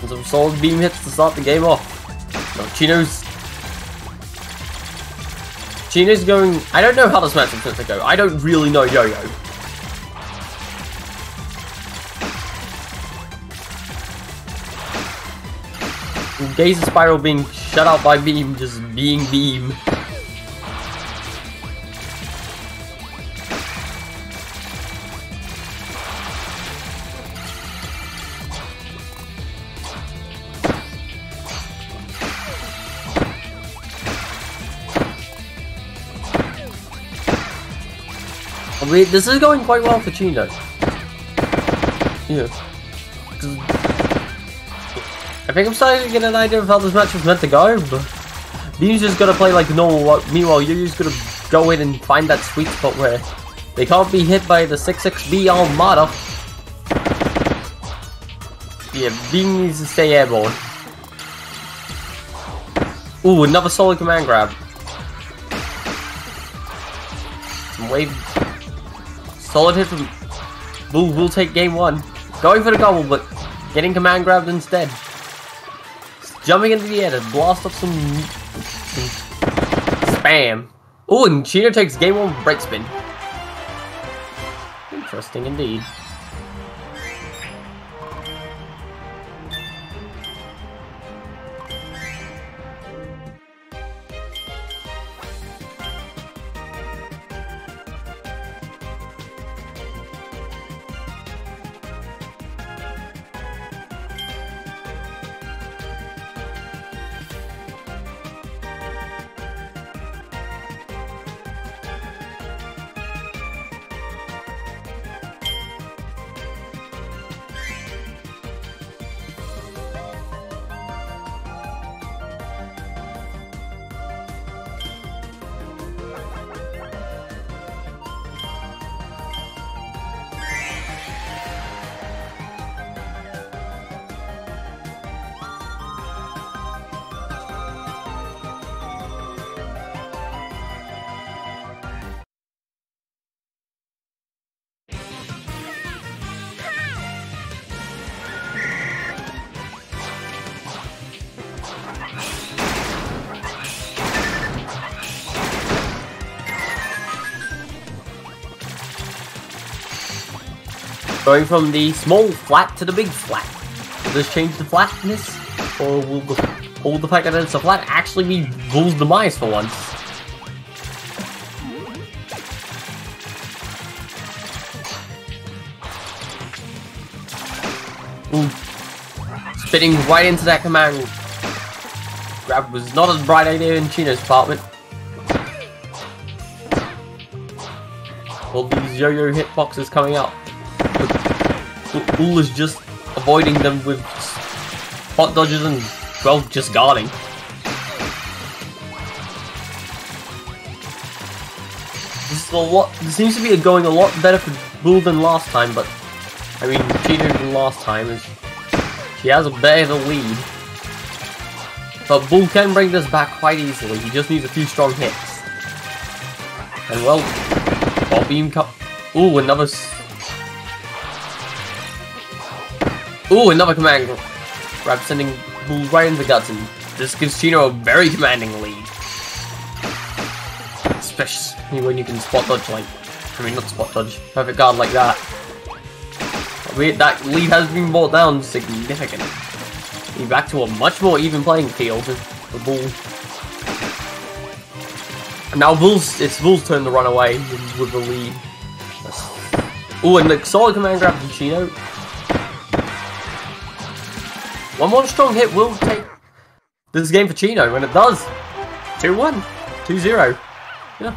And some solid beam hits to start the game off. No, Chino's going... I don't know how this match is going to go. I don't really know Yo-Yo. Gazer Spiral being shut out by Beam, just being Beam. This is going quite well for Chino. Yeah. I think I'm starting to get an idea of how this match was meant to go, but Beam's just gotta play like normal, meanwhile Yu-Yu's gonna go in and find that sweet spot where they can't be hit by the 6-6B Armada. Yeah, Beam needs to stay airborne. Ooh, another solid command grab. Some wave. Solid hit from Bull will take game 1. Going for the gobble, but getting command grabbed instead. Jumping into the air to blast up some spam. Ooh, and Chino takes game 1 break spin. Interesting indeed. Going from the small flat to the big flat. Will this change the flatness? Or will the fact that it's a flat actually be Bull's demise for once? Ooh. Spitting right into that command grab was not a bright idea in Chino's department. All these yo-yo hitboxes coming out. Bull is just avoiding them with spot dodges and, well, just guarding. This seems to be going a lot better for Bull than last time, but I mean, Chino than last time is she has a better lead. But Bull can bring this back quite easily. He just needs a few strong hits. And well, ball beam cup. Ooh, another. Ooh, another command grab, sending Bull right into the guts, and this gives Chino a very commanding lead. Especially when you can spot dodge like, I mean not spot dodge, perfect guard like that. That lead has been brought down significantly. We're back to a much more even playing field for Bull. And now it's Bull's turn to run away with the lead. Ooh, and the solid command grab from Chino. One more strong hit will take this game for Chino, and it does. 2-1. 2-0. Yeah.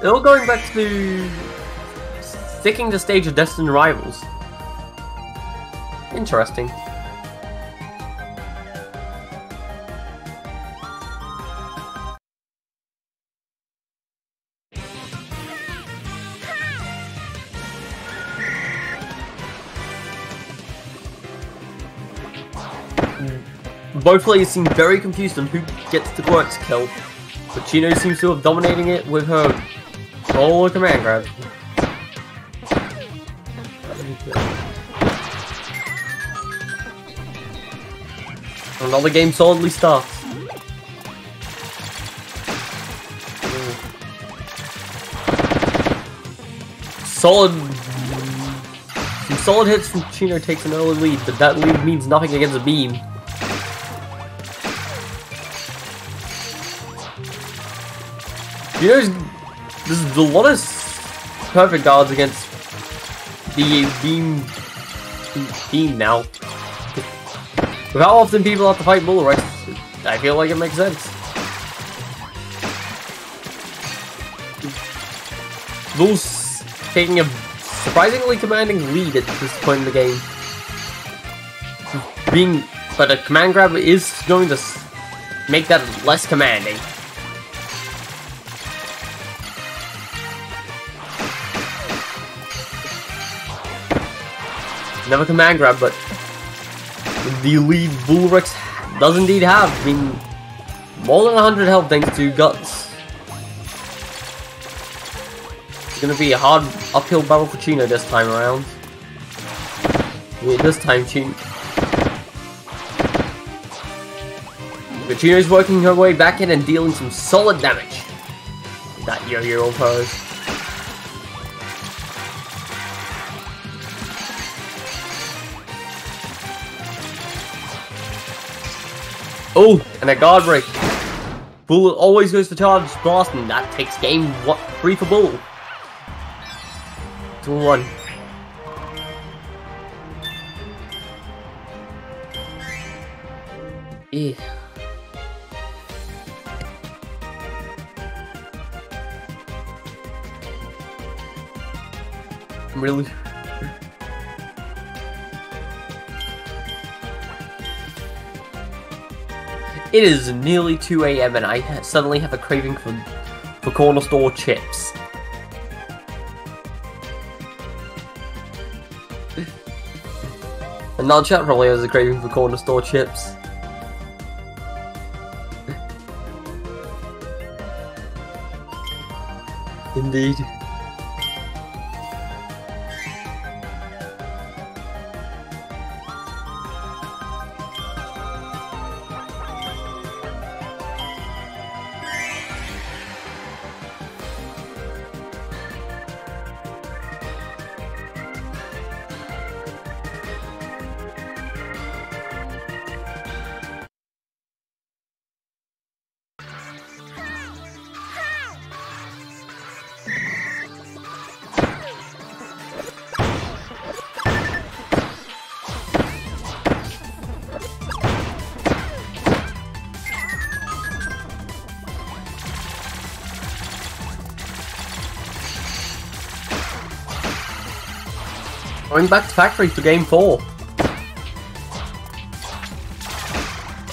all going back to sticking the stage of destined rivals. Interesting. Both players seem very confused on who gets the quirks kill, but Chino seems to have dominating it with her whole command grab. Another game solidly starts. Some solid hits from Chino takes an early lead, but that lead means nothing against a beam. There's a lot of perfect guards against the beam now. With how often people have to fight Boolerex, I feel like it makes sense. Bull's taking a surprisingly commanding lead at this point in the game. But a command grab is going to make that less commanding. Never command grab, but the lead Boolerex does indeed have, being more than 100 health thanks to Guts. It's gonna be a hard uphill battle for Chino this time around. This time Chino's working her way back in and dealing some solid damage. That yo-yo of hers. Oh, and a guard break. Bull always goes for charge blast, and that takes game 3 for Bull. 2-1. Yeah. Really? It is nearly 2 AM and I suddenly have a craving for corner store chips. And non-chat probably has a craving for corner store chips. Indeed. Going back to factory for game 4.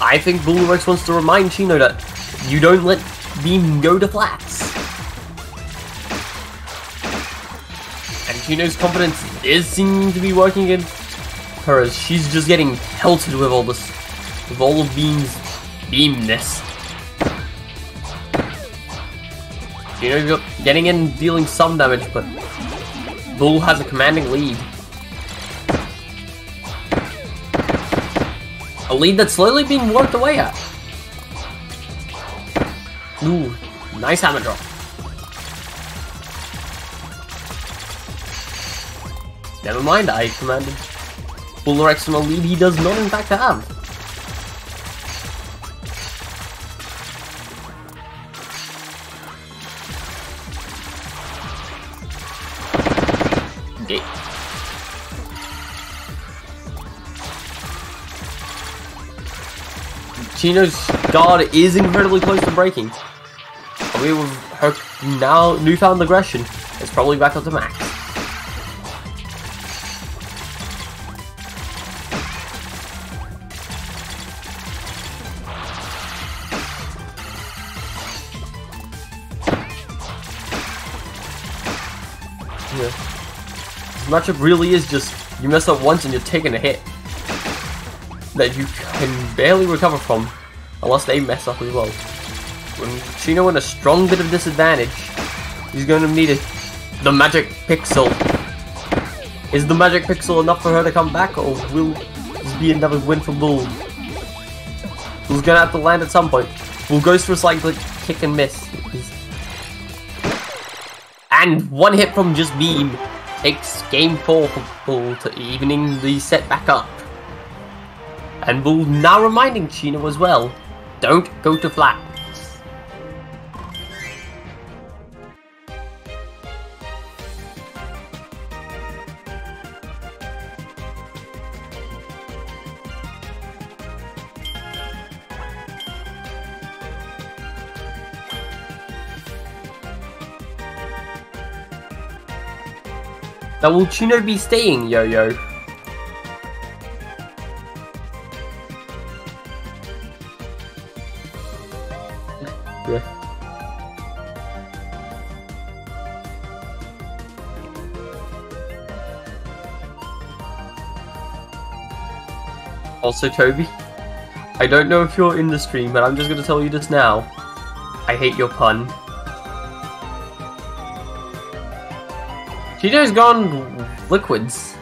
I think Boolerex wants to remind Chino that you don't let beam go to flats. And Chino's confidence is seeming to be working against her as she's just getting pelted with all this, with all of Beam's beamness. Chino's getting in, dealing some damage, but Bull has a commanding lead. A lead that's slowly being worked away at. Ooh, nice hammer drop. Never mind, I commanded Boolerex on a lead he does not in fact have. Okay. Chino's guard is incredibly close to breaking. Probably with her now newfound aggression is probably back up to max. Yeah. This matchup really is just, you mess up once and you're taking a hit that you can barely recover from, unless they mess up as well. When Chino in a strong bit of disadvantage, he's going to need the magic pixel. Is the magic pixel enough for her to come back, or will this be another win for Bull? Bull's going to have to land at some point. Bull goes for a slight kick and miss. And one hit from just Beam takes game 4 for Bull to evening the set back up. And Bull now reminding Chino as well, don't go to flat. Now will Chino be staying, Yo-Yo? Yeah. Also, Toby, I don't know if you're in the stream, but I'm just gonna tell you this now. I hate your pun. Chino's gone liquids.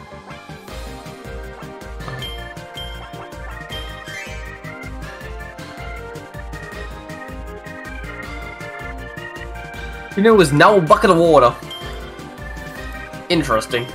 Chino is now a bucket of water. Interesting.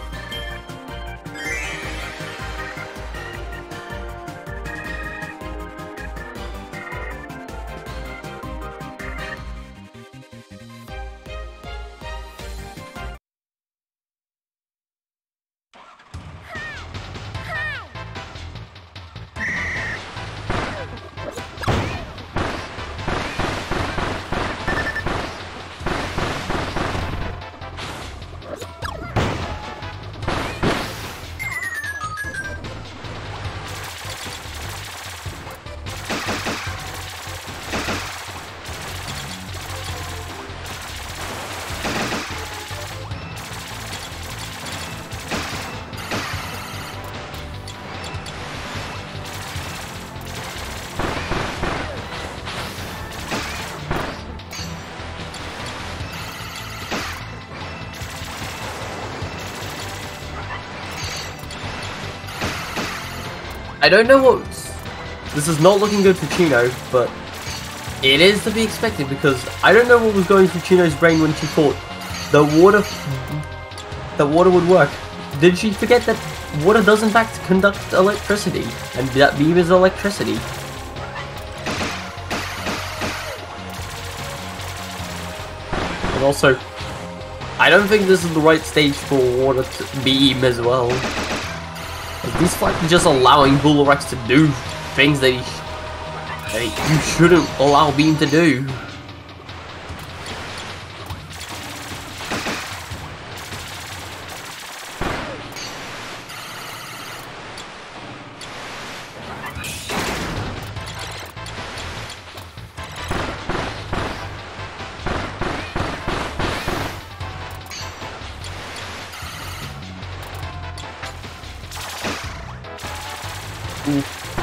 I don't know what... This is not looking good for Chino, but it is to be expected because I don't know what was going through Chino's brain when she thought the water would work. Did she forget that water does in fact conduct electricity, and that beam is electricity? And also, I don't think this is the right stage for water to beam as well. These fights are just allowing Boolerex to do things that you shouldn't allow Beam to do.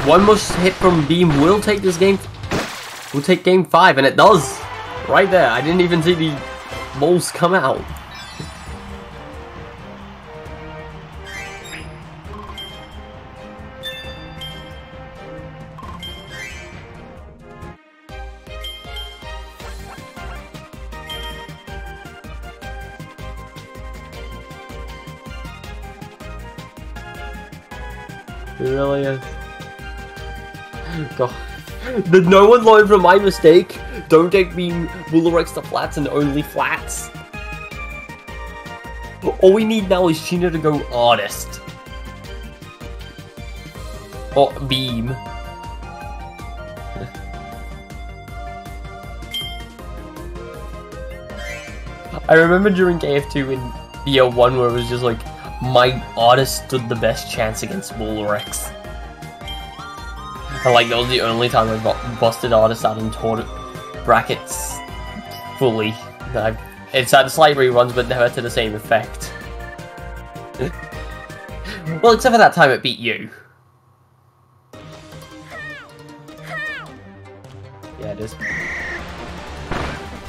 One more hit from Beam will take this game. Will take game 5, and it does. Right there. I didn't even see the balls come out. It really is. God. Did no one learn from my mistake? Don't take Beam Boolerex to flats and only flats. All we need now is Chino to go honest. Or Beam. I remember during KF2 in the year 1 where it was just like, my artist stood the best chance against Boolerex. And like, that was the only time I busted artists out in brackets fully. It's had slight reruns, but never to the same effect. Well, except for that time it beat you. Yeah, it is.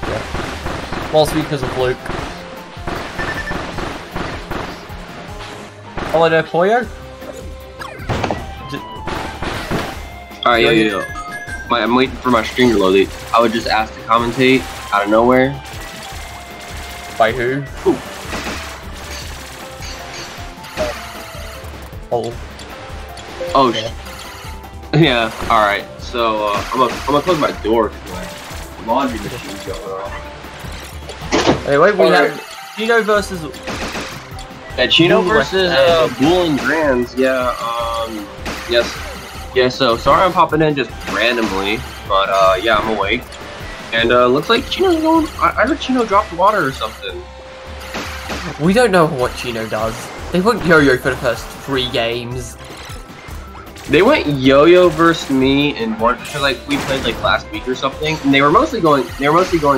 Yeah. Mostly because of Luke. Hello there, Poyo. Alright, yo. I'm waiting for my stream to load it. I would just ask to commentate out of nowhere. By who? Ooh. Oh, yeah. Alright, so I'm gonna close my door because my laundry machine's going on. Anyway, we have Chino versus... Yeah, Chino versus Bool and Grands, yeah, yes. Yeah, so sorry I'm popping in just randomly, but yeah, I'm awake. And looks like Chino's going... I heard Chino dropped water or something. We don't know what Chino does. They went yo-yo for the first 3 games. They went yo-yo versus me in one, like we played like last week or something, and they were mostly going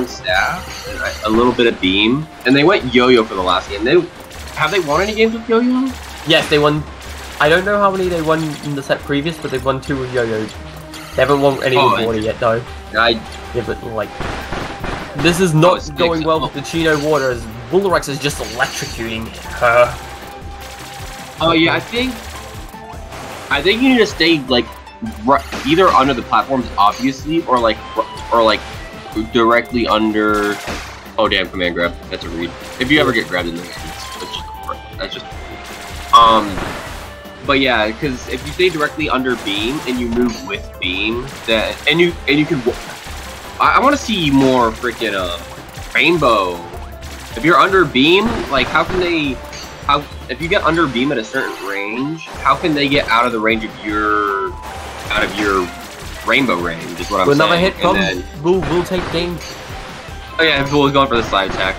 staff and a little bit of beam, and they went yo-yo for the last game. Have they won any games with yo-yo? Yes, they won. I don't know how many they won in the set previous, but they've won 2 with yo-yo. They haven't won any with water yet, though. Yeah, but like, this is not going well with the Chino water, as Boolerex is just electrocuting her. Oh yeah, I think you need to stay like either under the platforms, obviously, or like directly under. Oh damn! Command grab. That's a read. If you ever get grabbed in this, that's just. But yeah, because if you stay directly under beam and you move with beam, then and you can. I want to see more freaking rainbow. If you're under beam, like how can they? If you get under beam at a certain range, how can they get out of the range of your rainbow range? Is what I'm saying. Another hit from Bool take game. Oh yeah, Bool is going for the side attack.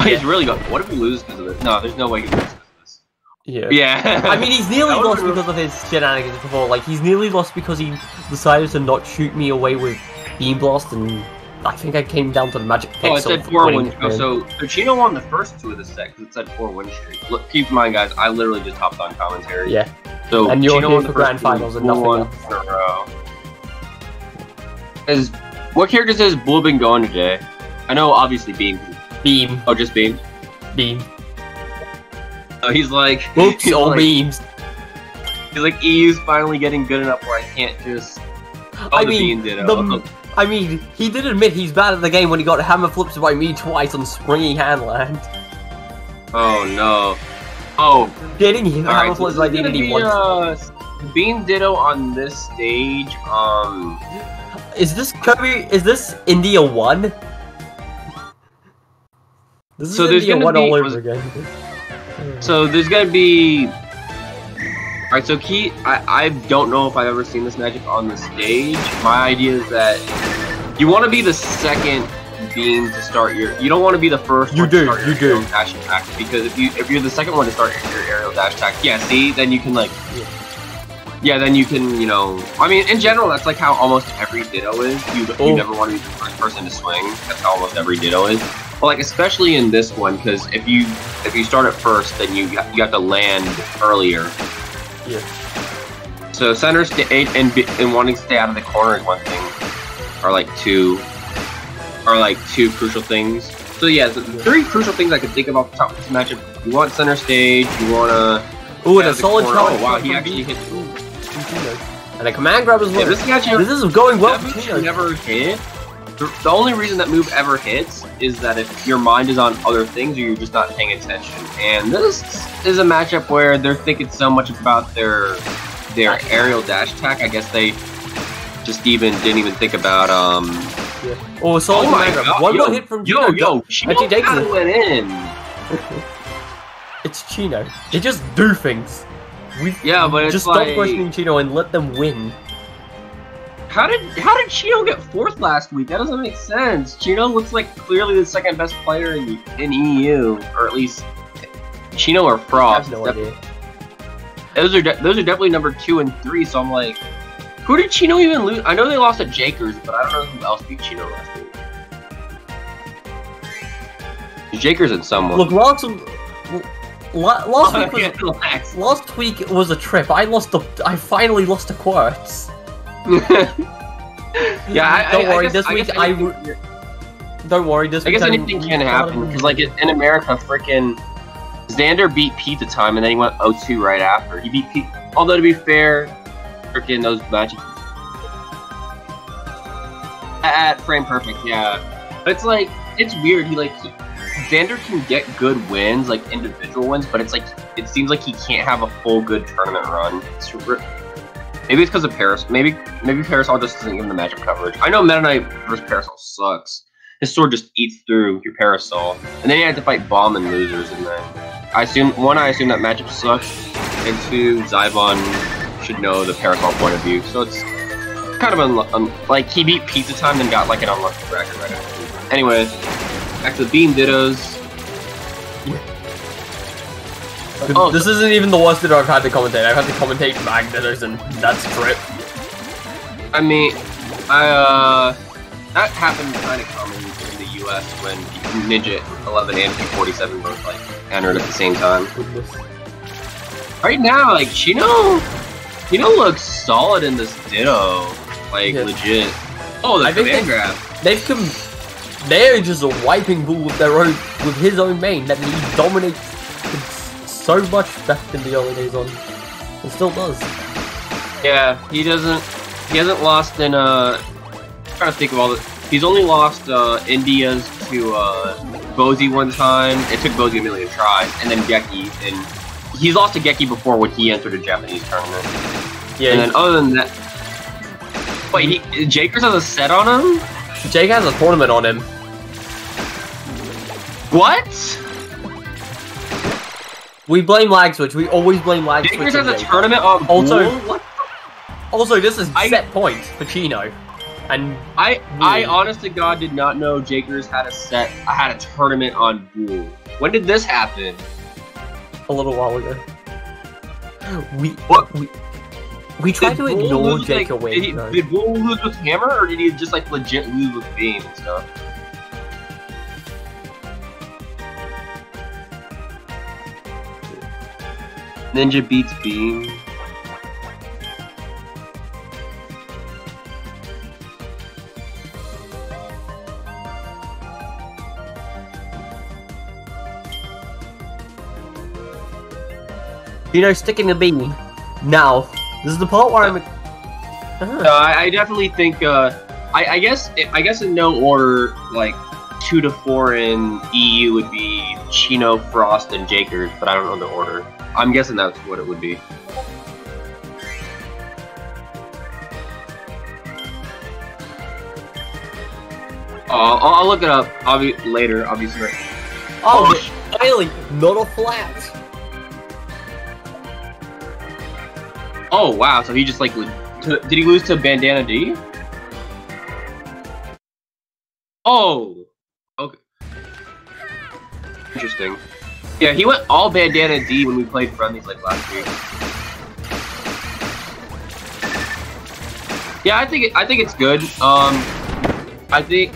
Yeah. He's really going. What if we lose because of it? No, there's no way he loses because of this. Yeah. Yeah. I mean, he's nearly lost because of his shenanigans before. Like, he's nearly lost because he decided to not shoot me away with Beam Blast, and I think I came down to the magic pixel. Oh, it said 4 win. Oh, so Chino won the first 2 of the set because it said 4 win streak. Look, keep in mind, guys, I literally just hopped on commentary. Yeah. So and you're Chino here for grand finals and nothing else. What characters has Bool been going today? I know, obviously, Beam. Beam. Oh, just Beam? Beam. Oh, he's like... Oops, all like, beams. He's like, EU's finally getting good enough where I can't just... Oh, I mean, I mean, he did admit he's bad at the game when he got hammer flips by me twice on springy handland. Oh, no. Oh. Getting hammer flips by DDD once. Beam Ditto on this stage, Is this Kirby? Is this India 1? This is India 1 all over again. So there's gonna be... Alright, so I don't know if I've ever seen this magic on the stage. My idea is that you want to be the second beam to start your... You don't want to be the first one to start your aerial dash attack, because if you're the second one to start your aerial dash attack, yeah, see, then you can like... Yeah, then you can, you know... I mean, in general, that's like how almost every Ditto is. You never want to be the first person to swing. That's how almost every Ditto is. But like, especially in this one, because if you start it first, then you have to land earlier. Yeah. So center stage and wanting to stay out of the corner is one thing, or like two crucial things. So yeah, the 3 crucial things I could think of off the top of this matchup. You want center stage. You wanna. Ooh, and a solid shot. Oh wow, he actually hit. And a command grab as well. Yeah, this is going well. That move never hit. The only reason that move ever hits is that if your mind is on other things or you're just not paying attention. And this is a matchup where they're thinking so much about their aerial dash attack. I guess they just didn't even think about Yeah. Oh, solid command grab. One more hit from Chino. Chino went in. It's Chino. They just do things. But just stop questioning Chino and let them win. How did Chino get 4th last week? That doesn't make sense. Chino looks like clearly the second best player in EU, or at least Chino or Frost. I have no idea. Those are definitely number 2 and 3. So I'm like, who did Chino even lose? I know they lost at Jakers, but I don't know who else beat Chino last week. Jakers and someone. Look, last week was a trip. I finally lost to Quartz. Yeah, don't worry. This week don't worry. This week I guess anything can happen because, like, in America, frickin' Xander beat Pete the time, and then he went 0-2 right after. He beat Pete. Although to be fair, frickin' those matches at frame perfect, yeah. But it's like it's weird. Xander can get good wins, like individual wins, but it's like it seems like he can't have a full good tournament run. Maybe it's because of Paris. Maybe Parasol just doesn't give him the matchup coverage. I know Meta Knight versus Parasol sucks. His sword just eats through your Parasol, and then you have to fight Bomb and losers. And then I assume that matchup sucks, and 2, Zybon should know the Parasol point of view. So it's kind of like he beat Pizza Time and got like an unlucky bracket right after. Anyway, back to the Beam Dittos. Oh, this isn't even the worst Ditto I've had to commentate. I've had to commentate Mag Dittos, and that's trip. I mean, that happened kind of common in the US when Ninja 11 and P47 both like entered at the same time. Right now, like Chino looks solid in this Ditto, like legit. Oh, the command grab. They're just wiping Bull with his own main that he dominates so much back in the early days on. It still does. Yeah, he hasn't lost in I'm trying to think of all the. He's only lost India's to Bozy one time. It took Bozy a million tries, and then Geki, and he's lost to Geki before when he entered a Japanese tournament. Yeah. And then other than that, wait, Jakers has a set on him? Jake has a tournament on him. What? We blame lag switch. We always blame lag switch. Jakers has a tournament on Also, this is set points for Chino. And I honest to God did not know Jakers had a tournament on Bull. When did this happen? A little while ago. We tried to ignore Jake away. Did Bull lose with Hammer, or did he just like legit lose with Beam and stuff? Ninja beats Beam. Sticking a Beam. Now, this is the part where I'm. I definitely think. I guess in no order, like 2 to 4 in EU would be Chino, Frost, and Jakers, but I don't know the order. I'm guessing that's what it would be. I'll look it up. Later, obviously. Oh, finally, not a flat. Oh wow! So he just like did he lose to Bandana D? Oh, okay. Interesting. Yeah, he went all Bandana D when we played friendlies like last week. Yeah, I think it's good. I think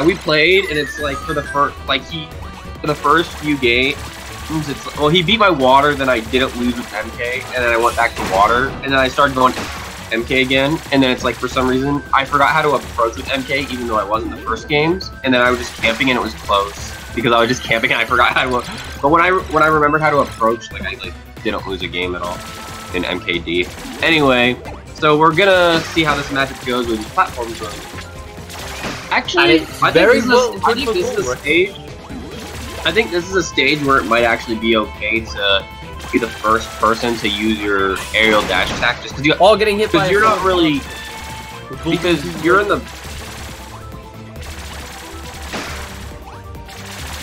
we played and it's like for the first few games. Well, he beat my water, then I didn't lose with MK, and then I went back to water, and then I started going MK again, and then it's like for some reason I forgot how to approach with MK, even though I wasn't the first games, and then I was just camping and it was close because I was just camping and I forgot how to. But when I remembered how to approach, like I didn't lose a game at all in MKD. Anyway, so we're gonna see how this matchup goes with the platforms going. Actually, I think this is a stage. I think this is a stage where it might actually be okay to be the first person to use your aerial dash attack, just because you're all getting hit by. Because you're not really. Because you're in the.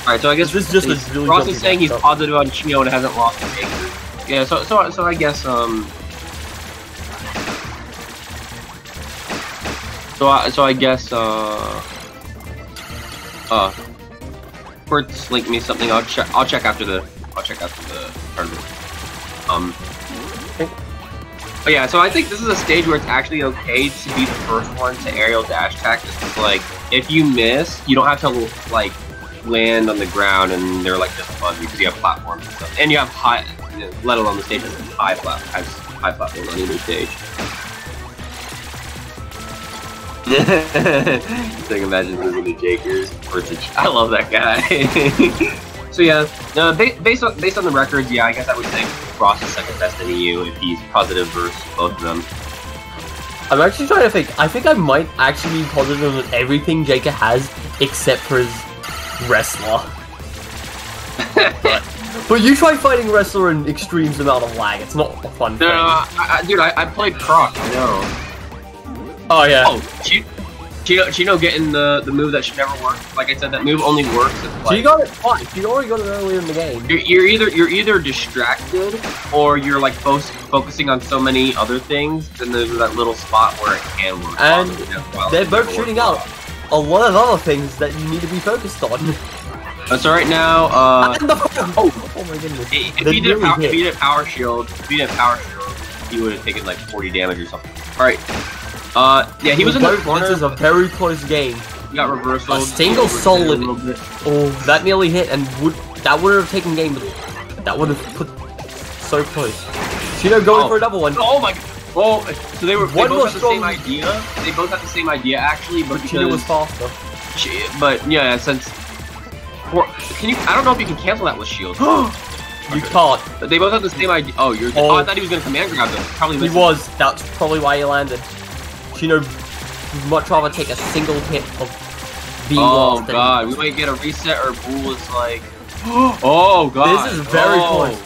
Alright, so I guess this is just a really Ross is saying he's positive on Chino and hasn't lost the Jakers. Yeah, so I guess So I guess Quartz linked me something. I'll check after the tournament. But yeah, so I think this is a stage where it's actually okay to be the first one to aerial dash attack. It's like if you miss, you don't have to like land on the ground, and they're like just fun because you have platforms and stuff, and you have high, let alone the stage has high platforms on either stage. So imagine losing to Jakers versus. I love that guy. So yeah, based on the records, yeah, I guess I would say Frost is second best in EU if he's positive versus both of them. I'm actually trying to think. I think I might actually be positive on everything Jaker has except for his wrestler. But you try fighting wrestler in extremes amount of lag. It's not a fun thing. Dude, I played Croc. I know. Oh yeah. Oh, Chino getting the move that should never work. Like I said, that move only works if like, you got it twice. You already got it earlier in the game. You're either distracted or you're like focusing on so many other things. Then there's that little spot where it can work. And they're both shooting out a lot of other things that you need to be focused on. So right now, oh my goodness! If he did power shield, he would have taken like 40 damage or something. All right. Yeah, he was in the corner. This is a very close game. He got reversal. A single solid. Oh, that nearly hit, and that would have taken game. That would have put so close. Chino going for another one. Oh my god. Oh, so they both had the same idea. They both had the same idea actually, but Chino was faster. But yeah, since can you? I don't know if you can cancel that with shield. You can't. But they both have the same idea. Oh, you're. Oh, I thought he was gonna command grab them. Probably. He was. That's probably why he landed. Chino would much rather take a single hit of being lost. Oh god, we might get a reset or Bool is like. Oh god. This is very close.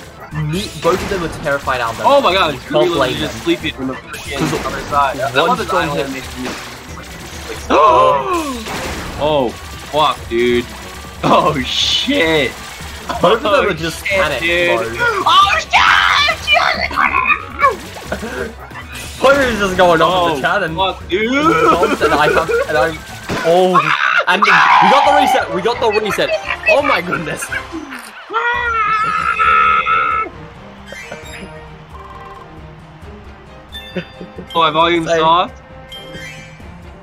Both of them are terrified out there. Oh my god, Kirby just sleeping from the other side. That was an island hit. Oh fuck, dude. Oh shit. Both of them are just panic mode. Oh shit! Kirby's just going off in the chat and fuck, dude. and we got the reset. Oh my goodness. Oh, my volume's soft.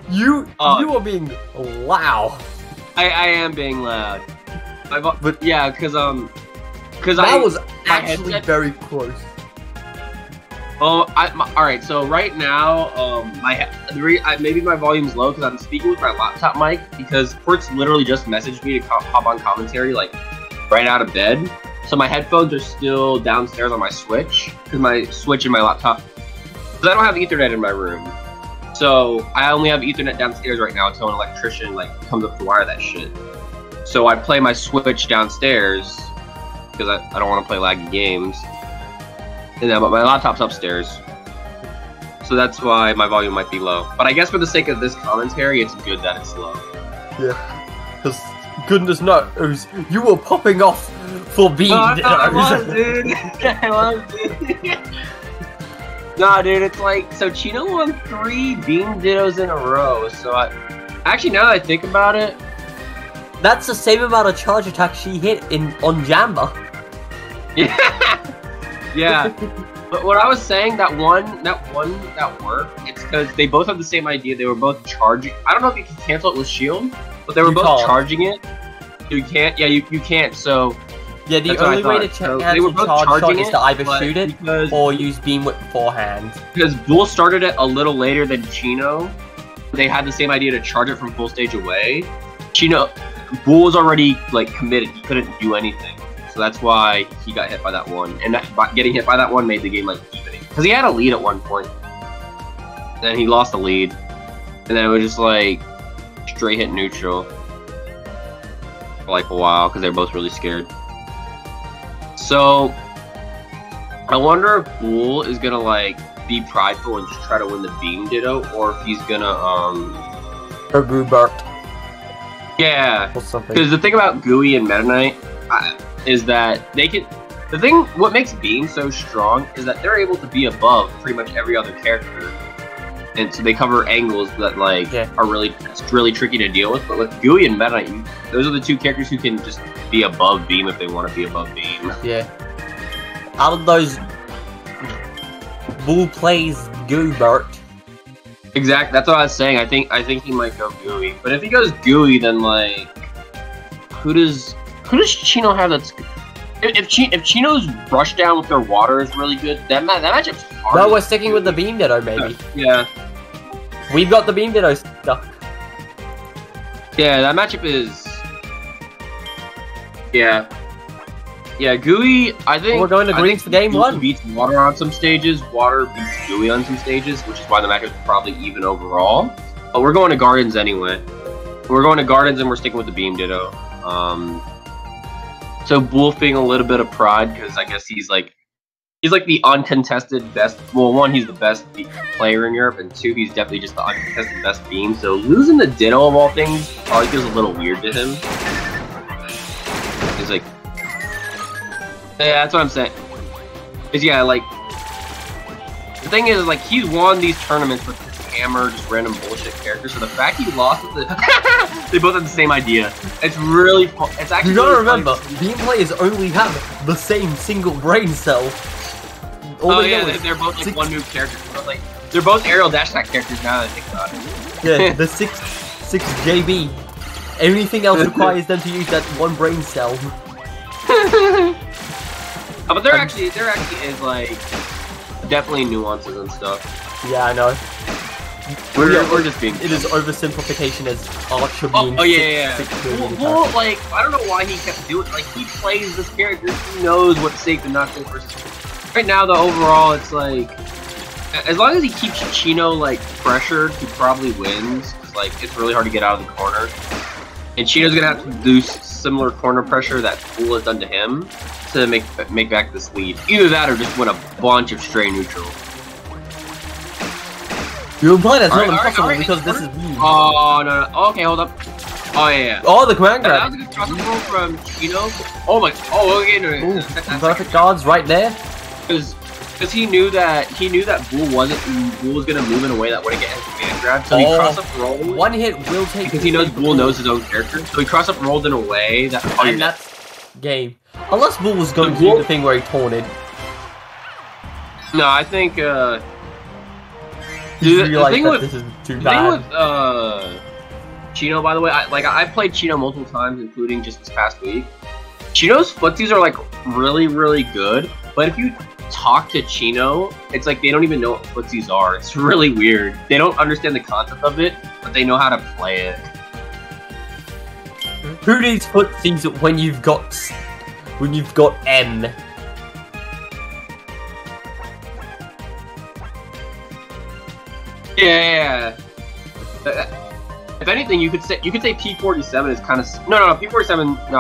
You are being loud. I am being loud. But yeah, because that was actually very close. Oh, alright, so right now, maybe my volume's low because I'm speaking with my laptop mic because Quartz literally just messaged me to hop on commentary, like, right out of bed. So my headphones are still downstairs on my Switch, because my Switch and my laptop, because I don't have Ethernet in my room. So I only have Ethernet downstairs right now until an electrician, like, comes up to wire that shit. So I play my Switch downstairs, because I don't want to play laggy games. Yeah, but my laptop's upstairs, so that's why my volume might be low. But I guess for the sake of this commentary, it's good that it's low. Yeah, because goodness knows, you were popping off for being I was, dude. I was, dude. Nah, dude, it's like, so Chino won 3 Beam Dittos in a row, so actually, now that I think about it, that's the same amount of charge attack she hit on Jamba. Yeah. Yeah, but what I was saying, that one that worked, it's because they both have the same idea. They were both charging. I don't know if you can cancel it with shield, but they were both charging it. You can't. Yeah, you can't. So yeah, the only way to cancel charge shot is to either shoot it or use beam whip beforehand. Because Bool started it a little later than Chino. They had the same idea to charge it from full stage away. Bool was already like committed. He couldn't do anything. So that's why he got hit by that one, and getting hit by that one made the game like evening. Because he had a lead at one point, then he lost the lead, and then it was just like straight hit neutral for like a while because they're both really scared. So I wonder if Bool is gonna like be prideful and just try to win the Beam Ditto, or if he's gonna or Goobert. Yeah, because the thing about Gooey and Meta Knight is that they can. What makes Beam so strong is that they're able to be above pretty much every other character. and so they cover angles that like are really tricky to deal with. But with Gooey and Meta Knight, those are the two characters who can just be above beam if they want to be above beam. Yeah. Out of those, Bull plays Goobert. Exactly. That's what I was saying. I think he might go Gooey. But if he goes Gooey, then like, who does Chino have that's? If Chino's brush down with their water is really good, that matchup's hard. No, we're sticking with the Beam Ditto, maybe. Yeah. We've got the Beam Ditto stuff. Yeah, that matchup is. Yeah. Yeah, Gooey, I think... We're going to Greens for game one. Beats Water on some stages, Water beats Gooey on some stages, which is why the matchup is probably even overall. But we're going to Gardens anyway. We're going to Gardens and we're sticking with the Beam Ditto. So Bull being a little bit of pride, because I guess he's like the uncontested best... Well, one, he's the best player in Europe, and two, he's definitely just the uncontested best beam. So losing the Ditto of all things probably feels a little weird to him. He's like... Yeah, that's what I'm saying. Is yeah, like the thing is, like he won these tournaments with this hammer, just random bullshit characters. So the fact he lost with the they both have the same idea. It's really fun. It's actually. You gotta really remember, beam players only have the same single brain cell. Oh yeah, they're both like one move characters. They're both aerial dash attack characters now that I think about it. Yeah, the 6 JB. Anything else requires them to use that one brain cell. But there actually is like definitely nuances and stuff. Yeah, I know. We're just being. It is oversimplification as Archer being. Oh yeah. Well, like I don't know why he kept doing. Like he plays this character, he knows what's safe and not safe versus. Right now, though, overall, it's like as long as he keeps Chino like pressured, he probably wins. Cause, like it's really hard to get out of the corner, and Chino's gonna have to do similar corner pressure that Bull has done to him to make back this lead. Either that or just win a bunch of stray neutral. You're implying that's not impossible because this is me. Oh no. Okay, hold up. Oh yeah. Oh, the command grab. That was a good crossover roll from Chino. Oh my. Oh okay. No, ooh, perfect guards right there. Because he knew that Bull was gonna move in a way that wouldn't get his command grab. So he cross up rolled. One hit will take. Because he knows Bull knows his own character. So he cross up rolled in a way that. Oh, and that's game. Unless Bull was going to do the thing where he taunted. No, I think. You realize that this is too bad. The thing with Chino, by the way, I've played Chino multiple times, including just this past week. Chino's footsies are like really, really good, but if you talk to Chino, it's like they don't even know what footsies are. It's really weird. They don't understand the concept of it, but they know how to play it. Who needs footsies when you've got M? Yeah. If anything, you could say P47 is kind of no P47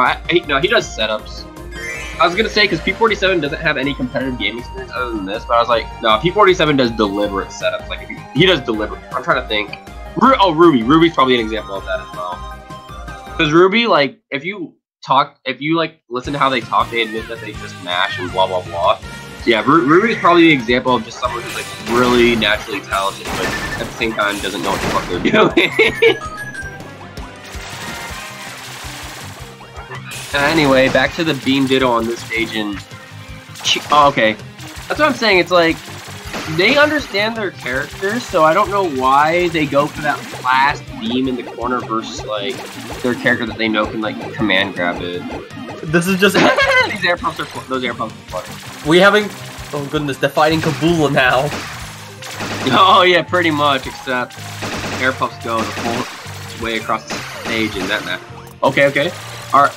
no he does setups. I was gonna say because P47 doesn't have any competitive game experience other than this, but I was like no, P47 does deliberate setups. Like he does deliberate. I'm trying to think. Ruby's probably an example of that as well. Because Ruby, like if you like listen to how they talk, they admit that they just mash and blah blah blah. Yeah, Ruby's probably the example of just someone who's like really naturally talented, but at the same time doesn't know what the fuck they're doing. Anyway, back to the Beam Ditto on this stage, and okay, that's what I'm saying. It's like they understand their characters, so I don't know why they go for that last beam in the corner versus like their character that they know can like command grab it. This is just those air pumps are funny. We having oh goodness, they're fighting Kabula now. Oh yeah, pretty much, except air puffs go the whole way across the stage in that map. Okay. Alright.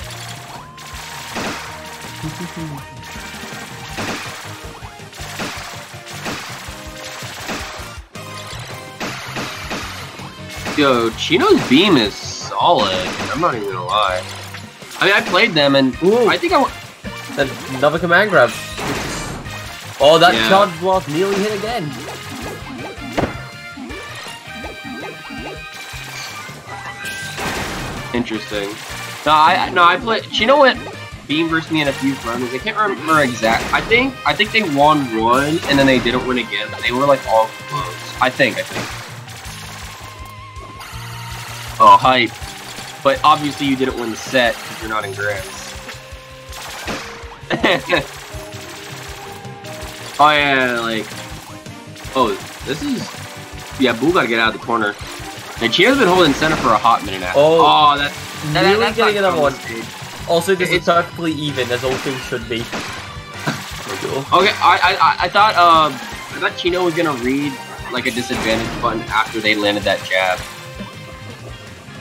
Yo, Chino's beam is solid. I'm not even gonna lie. I mean, I played them, and ooh, I think I want another command grab. Oh, that charge blast nearly hit again. Interesting. No, I played. Chino went beam versus me in a few runs. I can't remember exact. I think they won one, and then they didn't win again, but they were like all close. I think. Oh, hype. But obviously you didn't win the set because you're not in grants. Oh yeah, like... Oh, this is... Yeah, Bull gotta get out of the corner. And Chino's been holding center for a hot minute now. Oh, that's really getting another one. Stage. Also, this is perfectly even, as all things should be. Okay, I thought Chino was gonna read like a disadvantage button after they landed that jab.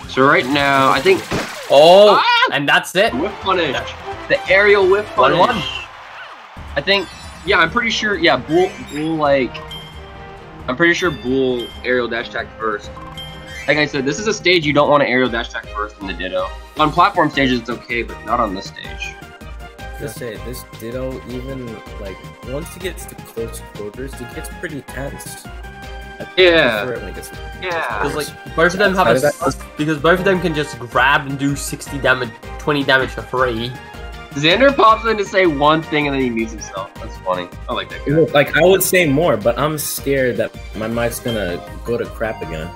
So right now, I think. Oh, and that's it. Whiff punish. The aerial whiff punish. 1-1. I think. Yeah, I'm pretty sure. Yeah, Bull like. I'm pretty sure Bull aerial dash attack first. Like I said, this is a stage you don't want to aerial dash attack first in the Ditto. On platform stages, it's okay, but not on this stage. Just say this Ditto, even like once it gets to close quarters, it gets pretty tense. Yeah. Yeah. Because like both of them have because both of them can just grab and do 60 damage, 20 damage for free. Xander pops in to say one thing and then he mutes himself. That's funny. I like that guy. Like I would say more, but I'm scared that my mic's gonna go to crap again.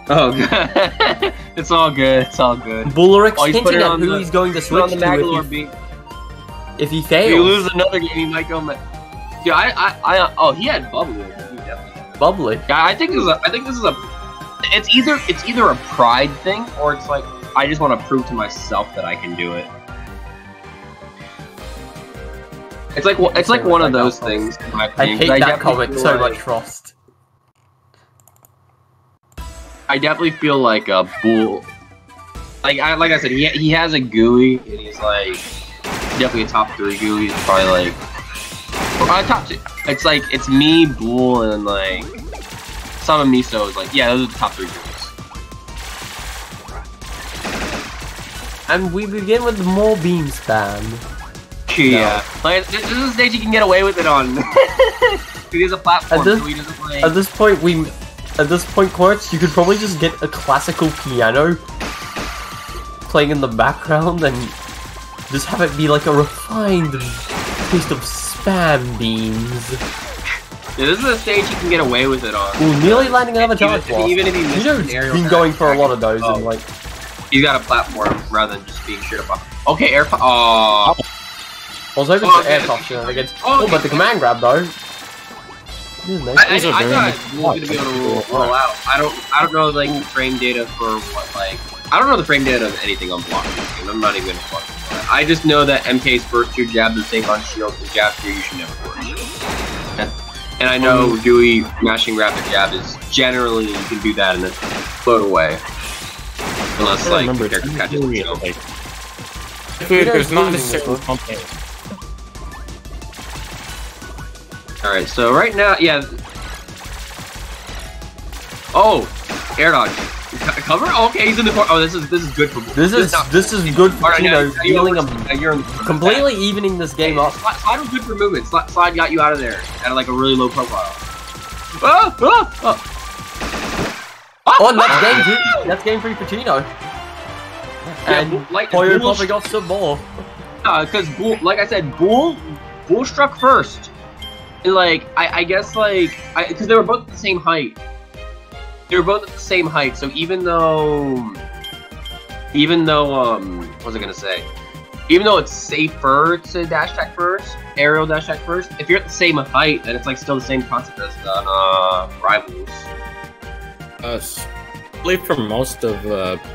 Oh god. It's all good. It's all good. Boolerex hinting at who he's going to switch to if he fails. If you lose another game, he might go. Yeah, oh, he had bubbly. Bubbly. Yeah, I think this is a. It's either a pride thing or it's like I just want to prove to myself that I can do it. It's like one of those things. In my opinion, I hate that comic so much, Frost. I definitely feel like a Bull. Like I said, he has a GUI and he's like definitely a top 3 GUI. He's probably like top 2. It's like it's me, Bull, and like some of Miso is like those are the top 3 GUIs. And we begin with more beam spam. Yeah, like this is a stage you can get away with it on. He has a platform, so he doesn't like. At this point, Quartz, you could probably just get a classical piano playing in the background and just have it be like a refined taste of spam beams. Yeah, this is a stage you can get away with it on. Ooh, nearly landing another charge block. Even if he misses an aerial been going for a lot of those and like. He's got a platform rather than just being shit about. Okay, air. Oh. I was hoping for air toss against. Oh, but the command grab though. I thought we were gonna be able to roll out. I don't know like the frame data for what like I don't know the frame data of anything on block. I'm not even gonna fuck with that. I just know that MK's first 2 jabs are safe on shield, and jab 3 you should never force. And I know Dewey mashing rapid jab is generally you can do that and then float away. Unless like the character catches the shield. There's not necessarily something. Alright, so right now, yeah. Oh, air dodge. Cover? Oh, okay, he's in the corner. Oh, this is good for. This is good for Chino. Dealing you're completely evening this game up. Slide was good for movement. Slide got you out of there at like a really low profile. Oh, that's game 2. That's game 3 for Chino. And Poyo popping off some more. Because like I said, Bull struck first. And like I guess like because they were both at the same height. So even though what was I gonna say? Even though it's safer to dash attack first, aerial dash attack first, if you're at the same height, then it's like still the same concept as on Rivals. I believe for most of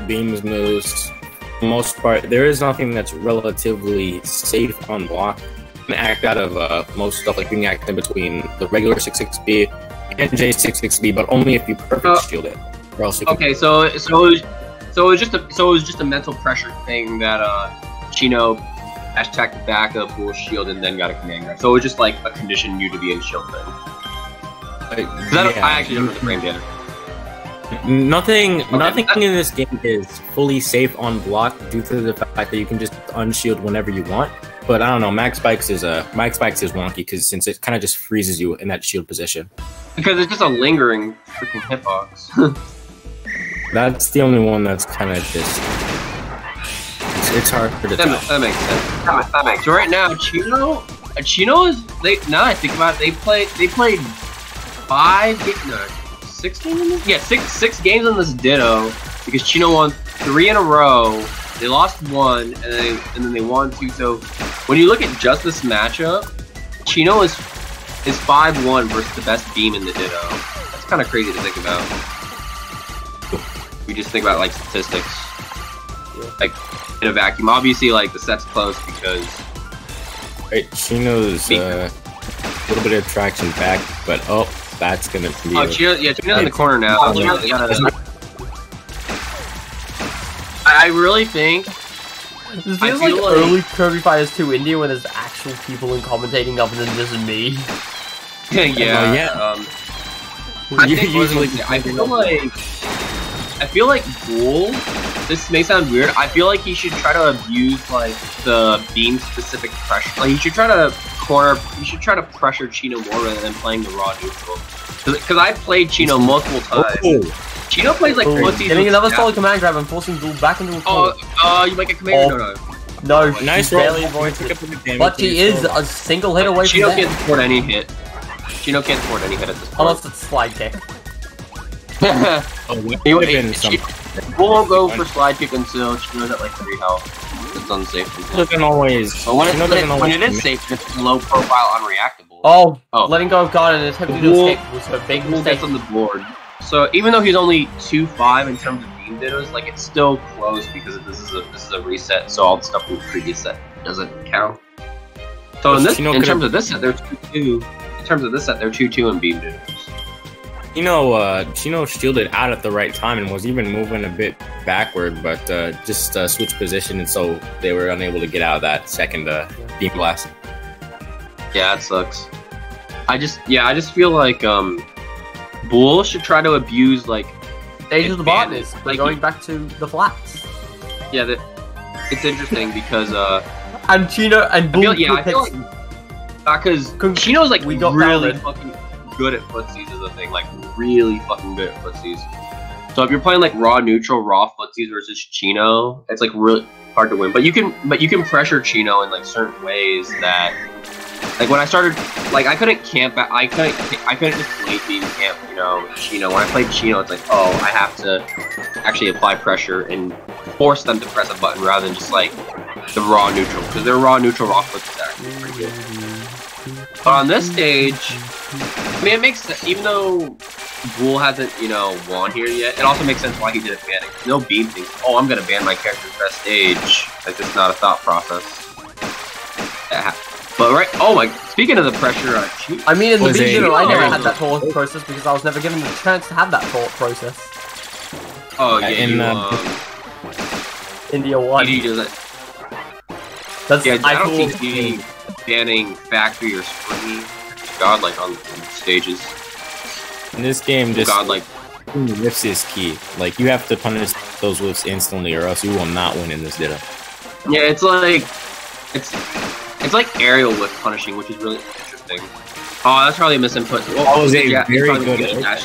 Beam's moves, for the most part, there is nothing that's relatively safe on block. You can act out of most stuff, like you can act in between the regular 6-6B and J6-6B, but only if you perfect shield it. Or else you okay, so it was just a mental pressure thing that Chino dash attacked the back of Bull's shield and then got a command grab. So it was just like a condition you to be in shield thing. I actually don't know the frame data. Nothing in this game is fully safe on block due to the fact that you can just unshield whenever you want. But I don't know, Max Spikes is wonky because since it kind of just freezes you in that shield position. Because it's just a lingering freaking hitbox. That's the only one that's kind of just it's hard to tell. That makes sense. That makes sense. Right now, Chino is now that I think about it, they played 6 games in this? Yeah, six games in this Ditto. because Chino won 3 in a row. They lost 1, and then they won 2. So when you look at just this matchup, Chino is 5-1 versus the best beam in the Ditto. That's kind of crazy to think about. We just think about like statistics, like in a vacuum. Obviously, like the set's close because Chino's a little bit of traction back, but that's gonna be. Oh, Chino's in the corner now. I really think this feels like early Kirby Fighters 2 India when there's actual people in commentating other than just me. Yeah. I feel like Boole. This may sound weird. I feel like he should try to abuse like the beam specific pressure. Like he should try to pressure Chino more rather than playing the raw neutral. Because I played Chino multiple times. Chino plays like footsies. Getting another solid command grab and forcing Boole back into a corner. You make a command. No, nice barely avoids it. But he is a single hit away from Chino can't afford any hit. Chino can't afford any hit at this point. Unless it's slide kick. Boole won't go for slide kick until Chino's at like 3 health. It's unsafe. Doesn't always. But when it is safe, it's low profile, unreactable. Letting go of God and attempting to escape was a big Boole mistake. gets on the board. So even though he's only 2-5 in terms of beam dittos, like it's still close because this is a reset. So all the stuff from the previous set doesn't count. So in terms of this set, they're 2-2. In terms of this set, they're 2-2 in beam dittos. Chino shielded out at the right time and was even moving a bit backward, but just switched position, and so they were unable to get out of that second beam blast. Yeah, it sucks. I just feel like Boole should try to abuse like Stage of the bottom like going back to the flats. Yeah, it's interesting because and Chino and Boole. I feel like because Chino's like really downed. fucking good at footsies is the thing, like really fucking good at footsies. So if you're playing like raw neutral raw footsies versus Chino, it's like really hard to win. But you can pressure Chino in like certain ways that, like when I started, like I couldn't camp. I couldn't just late beam camp. Chino. When I played Chino, it's like, oh, I have to actually apply pressure and force them to press a button rather than just like the raw neutral, because their raw neutral raw footsies are actually pretty good. But on this stage, I mean, it makes sense, even though Boole hasn't, won here yet, it also makes sense why he did it banning. No beam thinks, oh, I'm gonna ban my character's best stage. That's just not a thought process. But speaking of the pressure, I mean, in the beginning, I never had that thought process because I was never given the chance to have that thought process. Oh yeah, India 1. DD does it. I don't think DD banning factory or springy godlike on stages. In this game, just godlike whiffs is key. Like you have to punish those whiffs instantly, or else you will not win in this Ditto. Yeah, it's like aerial whiff punishing, which is really interesting. Oh, that's probably a misinput. Well, that was a very good dash,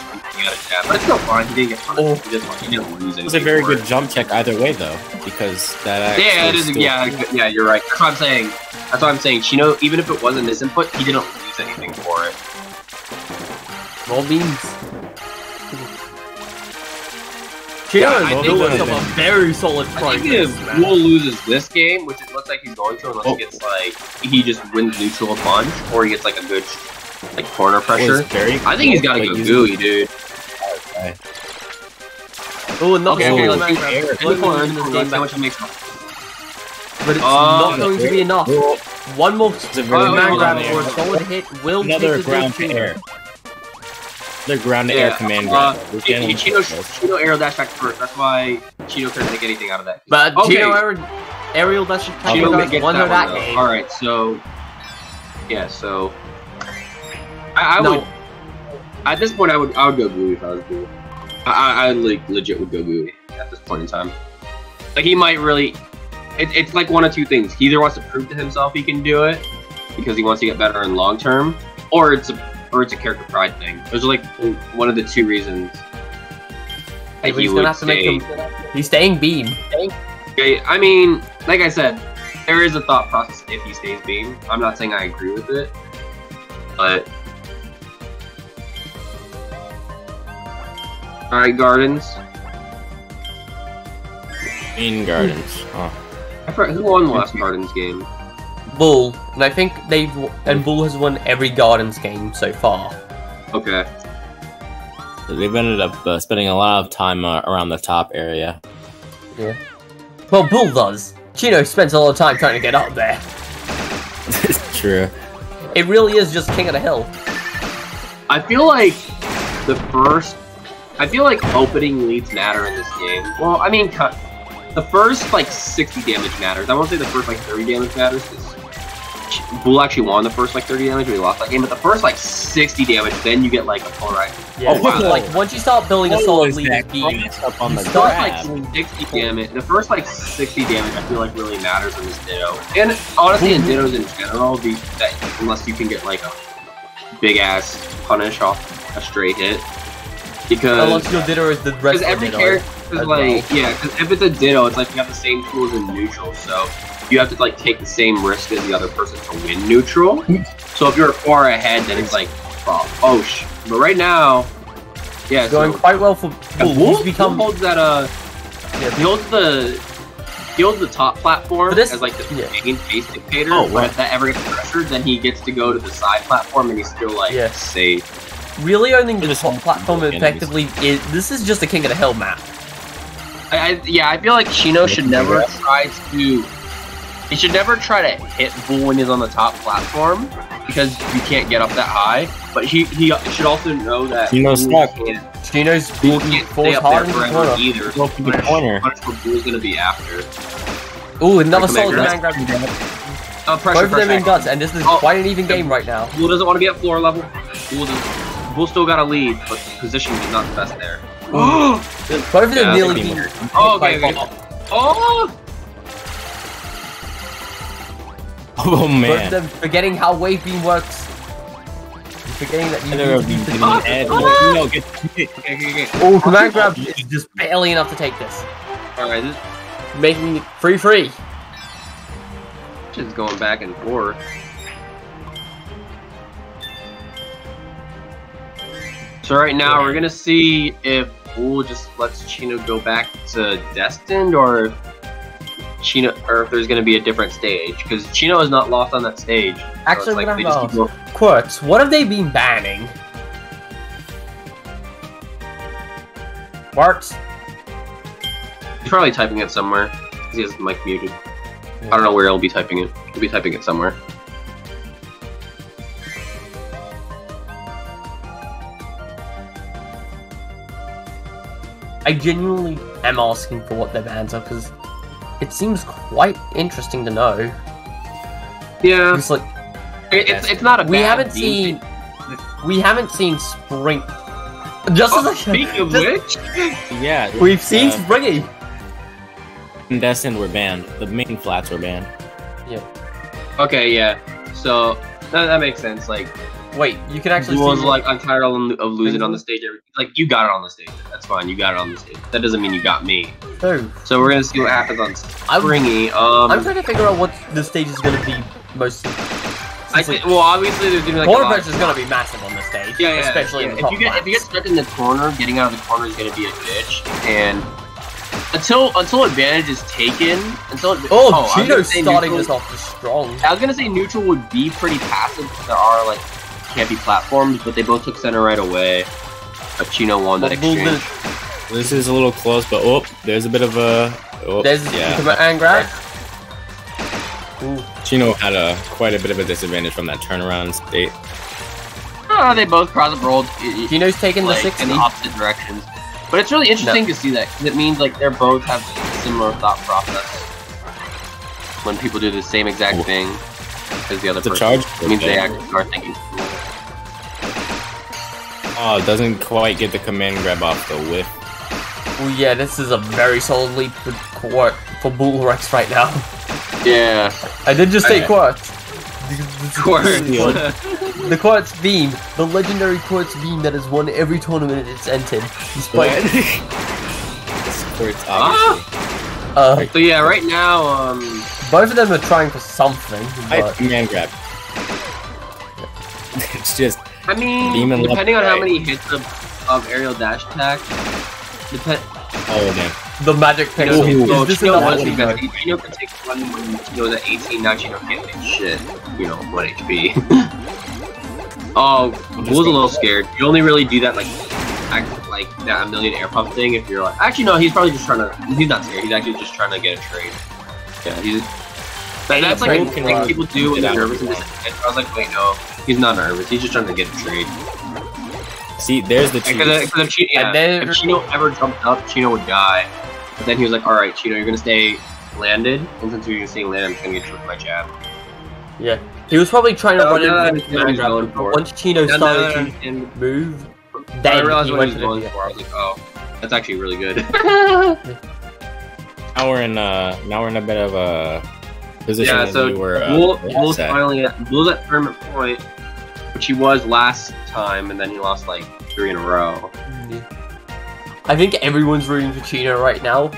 but it's still fine. He didn't get punished. He didn't lose anything. It was a very good jump check either way, though, because that actually. Yeah, it is. Yeah, you're right. That's what I'm saying. That's what I'm saying. Chino, even if it wasn't misinput, he didn't lose anything for it. Roll beans. Chino is building up a very solid I think if Boole loses this game, which it looks like he's going to, unless he gets like he just wins neutral a bunch, or he gets like a good like corner pressure. I think he's got to go gooey, dude. Okay. Oh, and okay. But it's not going to be enough. One more ground grab or a solid hit will take the ground to air. The ground to air command grab. Chino aerial dash back first. That's why Chino couldn't make anything out of that. But Chino aerial dash back won her that game. Alright, so yeah, so I would at this point I would go gooey if I was Boole. I like legit would go gooey at this point in time. Like he might really it's like one of two things. He either wants to prove to himself he can do it because he wants to get better in long term, or it's a character pride thing. Those are like one of the two reasons. He's gonna have to make him. He's staying beam. Okay, I mean, like I said, there is a thought process if he stays beam. I'm not saying I agree with it, but all right, Gardens. Main Gardens. Huh. I forgot who won the last Gardens game. Bull, and I think Bull has won every Gardens game so far. Okay. So they've ended up spending a lot of time around the top area. Yeah. Well, Bull does. Chino spends a lot of time trying to get up there. It's true. It really is just King of the Hill. I feel like opening leads matter in this game. Well, I mean, the first like 60 damage matters. I won't say the first like 30 damage matters because Bull actually won the first like 30 damage. We lost that game, but the first like 60 damage, then you get like a full right. Yeah, oh wow! Like once you start building a solid lead, up on the start like 60 damage. The first like 60 damage, I feel like really matters in this Ditto. And honestly, in Dittos in general, unless you can get like a big ass punish off a straight hit, because unless your Ditto is the rest of every character is like because if it's a Ditto, it's like you have the same tools in neutral, so you have to like take the same risk as the other person to win neutral. So if you're far ahead, then it's like, oh but right now, yeah, it's going quite well for Bull. Bull holds that he holds the top platform as like the main face dictator. But if that ever gets pressured, then he gets to go to the side platform and he's still like safe. Really owning the top platform effectively this is just a King of the Hill map. I feel like Chino should never try to. He should never try to hit Bull when he's on the top platform because you can't get up that high. But he should also know that Chino's stuck. Chino's Bull can't stay up there forever either. So much for Bull's gonna be after. Ooh, another solid man grab. Pressure, both of them in guts, and this is quite an even game right now. Bull doesn't want to be at floor level. Bull still got a lead, but the position is not the best there. Both of them nearly beat. Okay. Oh! Oh man! Both of them forgetting how wave beam works. Forgetting that you need to beat the Oh, command grab is just barely enough to take this. Alright, making it free. Just going back and forth. So right now we're gonna see if Bull just lets Chino go back to Destined, or if there's gonna be a different stage, because Chino is not lost on that stage. Actually, Quirks, what have they been banning? Quirks? He's probably typing it somewhere, because he has the mic muted. I don't know where he'll be typing it. He'll be typing it somewhere. I genuinely am asking for what their bans are, because it seems quite interesting to know. Yeah, it's like it's not a. We haven't seen Spring. Just as speaking of which, yeah, we've seen Springy. And Destined were banned. The main flats were banned. Yeah. Okay, yeah. So that makes sense. Like, wait, you can actually. Bull was like, I'm tired of losing on the stage. Like, you got it on the stage. That's fine. You got it on the stage. That doesn't mean you got me. Oh. So we're gonna see what happens on Springy. I'm trying to figure out what the stage is gonna be most. Well, obviously there's gonna be like Boolerex is gonna be massive on the stage. Yeah, especially in the top if you get stuck in the corner, getting out of the corner is gonna be a bitch. And until advantage is taken, Chino's starting this off strong. I was gonna say neutral would be pretty passive because there are like campy platforms, but they both took center right away. But Chino won that exchange. This is a little close, but there's a bit of a. There's and grab. Chino had quite a bit of a disadvantage from that turnaround state. They both cross rolled. Chino's taking the 60 in the opposite directions. But it's really interesting to see that, because it means like they're both have similar thought process when people do the same exact thing as the other person. Charge. It means they actually are thinking. Oh, it doesn't quite get the command grab off the whiff. Oh yeah, this is a very solid lead for Boolerex right now. Yeah. I did just say Quartz. The Quartz Beam, the legendary Quartz Beam that has won every tournament it's entered. Despite Quartz, obviously. So yeah, right now, both of them are trying for something. But... command grab. It's just. I mean, depending on how many hits of aerial dash attack, Oh damn. The magic pixel. No, Is this Chino enough was Chino? because Chino could take one when Chino was at 18, now Chino can't take shit. 1 HP. Oh, Bull's a little scared. You only really do that, like that a million air puff thing if you're like... Actually, no, he's probably just trying to... He's not scared, he's actually just trying to get a trade. Yeah, he's... That's like a thing people do when they're nervous and disadvantaged. I was like, wait, no, he's not nervous, he's just trying to get a trade. See, there's the cheese. Because if Chino ever jumped up, Chino would die. But then he was like, alright, Chino, you're gonna stay landed, and since you're staying landed, I'm just gonna get you with my jab. Yeah. He was probably trying to run into what he was going but for. once Chino started to move, then I realized he what went he to was the going for. I was like, oh, that's actually really good. Now we're in a bit of a position yeah, so we were. Bull's finally Bull's at tournament point, which he was last time, and then he lost like 3 in a row. I think everyone's rooting for Chino right now.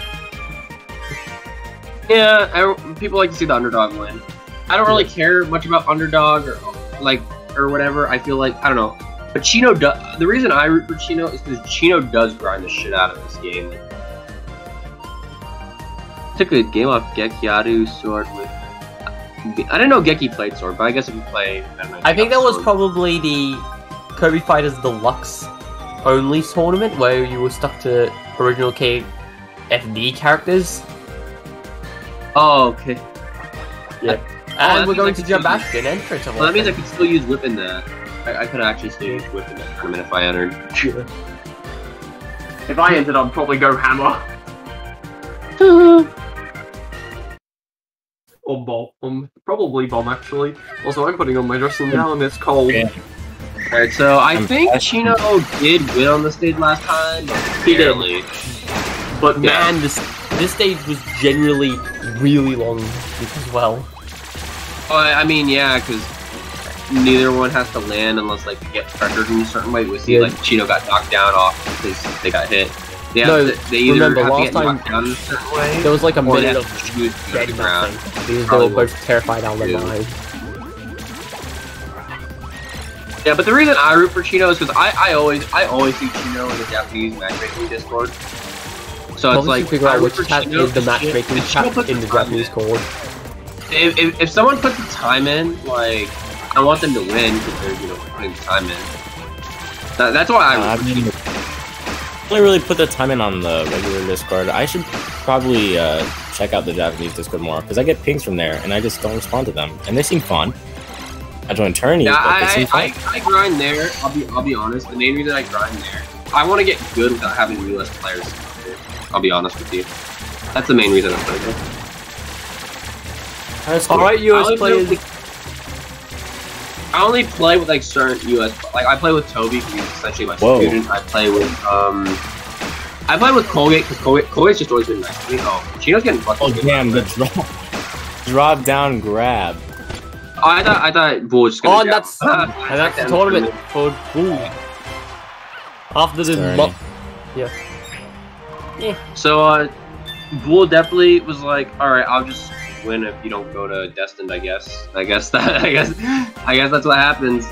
Yeah, people like to see the underdog win. I don't really care much about underdog or whatever. I feel like I don't know, but Chino does. The reason I root for Chino is because Chino does grind the shit out of this game. Took a game off Gekiaru sword with. I didn't know Geki played sword, but I guess if you play, I think that was probably the Kirby Fighters Deluxe only tournament where you were stuck to original KFD characters. Oh, okay. Yeah. And we're going to jump Bastion entrance. Well, that means I could still use Whip in that. I could actually still use Whip in that tournament if I entered. Yeah. If I entered, I'd probably go Hammer. Or Bomb. Probably Bomb, actually. Also, I'm putting on my dressing gown, it's cold. Yeah. Alright, so I think Chino did win on the stage last time, but He did. barely. But man, this stage was generally really long as well. Oh, I mean, yeah, because neither one has to land unless like they get pressured in a certain way. We see like Chino got knocked down off because they got hit. Yeah, No, they either remember, have to last get time knocked down in a certain way, There was like a or they minute have of to shoot to dead the ground. nothing because they were Probably both terrified out of their do. minds. Yeah, but the reason I root for Chino is because I always see Chino in the Japanese matchmaking Discord. So it's like figure I out root which for chat Chino is the because matchmaking if Chino chat puts in the time Japanese in- code. If someone puts the time in, like I want them to win because they're putting the time in. That's why I root for Chino. I only really put the time in on the regular Discord. I should probably check out the Japanese Discord more because I get pings from there and I just don't respond to them, and they seem fun. I join tourneys, Yeah, but they seem fun. I grind there. I'll be honest. The main reason I grind there, I want to get good without having US players. I'll be honest with you. That's the main reason I play there. That's cool. Alright, US players. I only play with like certain US. Like I play with Toby, who's essentially my Whoa. student. I play with Colgate because Colgate's just always been nice to me. Oh, Chino's getting fucking. Oh good. damn, the drop down grab. Oh, I thought Bull was just gonna. Oh, and that's the tournament for Bull. After this Sorry. month. Yeah. So Bull definitely was like, all right, I'll just win if you don't go to Destined. I guess that's what happens.